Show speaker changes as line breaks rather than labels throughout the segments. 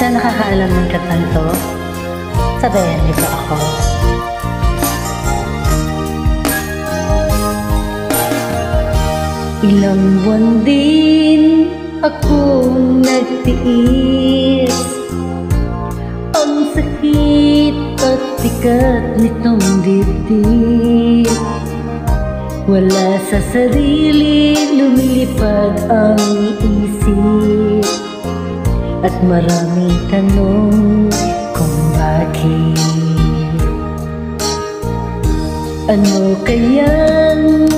Sa nakakaalam ng katanto, sabayan niyo ba ako? Ilang buwan din akong nagtiis, ang sakit at bigat nitong dibdib. Wala sa sarili, lumilipad ang iisip, at maraming tanong kung bakit. Ano kayang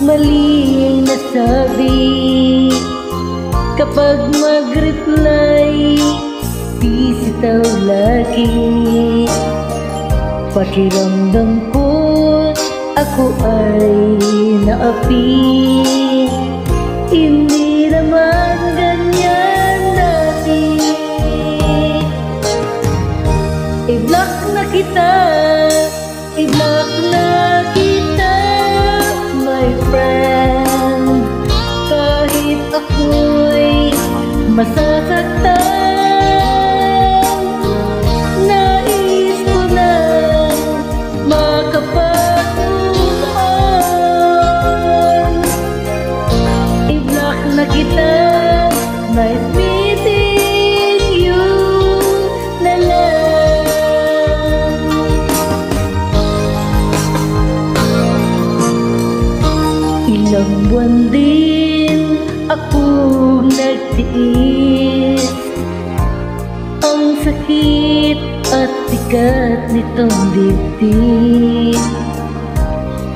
maling nasabi kapag mag-reply di sitaw lagi? Pakiramdam ko ako ay naapi, hindi naman ganyan dati. I-block na kita, i-block na kita, my friend. Kahit ako'y masasaktan, nais ko na makapag-move on. I-block na kita, nice meeting you na lang. Ilang buwan din akong nagtiis, ang sakit at bigat nitong dibdib.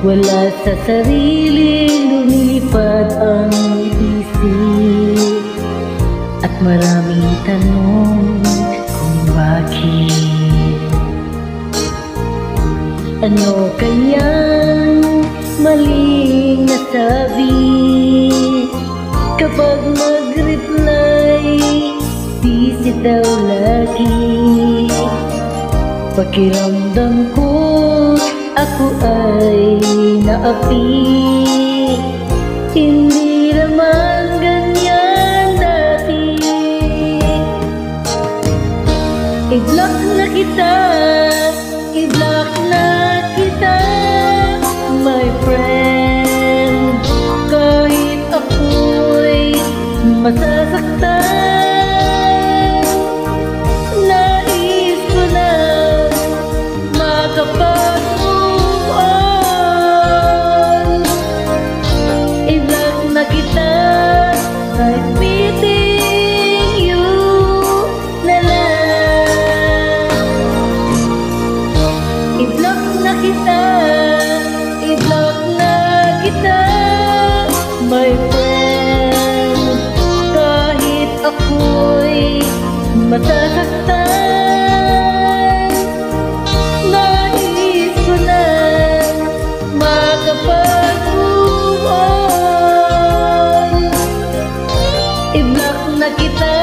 Wala sa sarili, lumilipad ang isip, at maraming tanong kung bakit. Ano kayang maling nasabi kapag mag-reply di sitaw lagi? Pakiramdam ko ako ay naapi, hindi naman ganyan dati. I-block na kita, i-block na kita, my friend. Kahit ako'y masasaktan, nais ko na makapag-move on. I-block na kita, nice meeting you na lang. I-block na kita, i-block na kita, my friend. Kahit ako'y masasaktan, nais ko na makapag-move on. I-block na kita,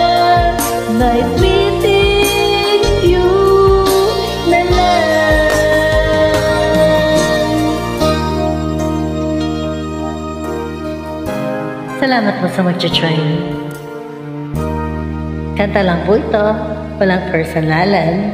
nice meeting you na lang. Salamat po sa mag-try. Kanta lang po ito, walang personalan.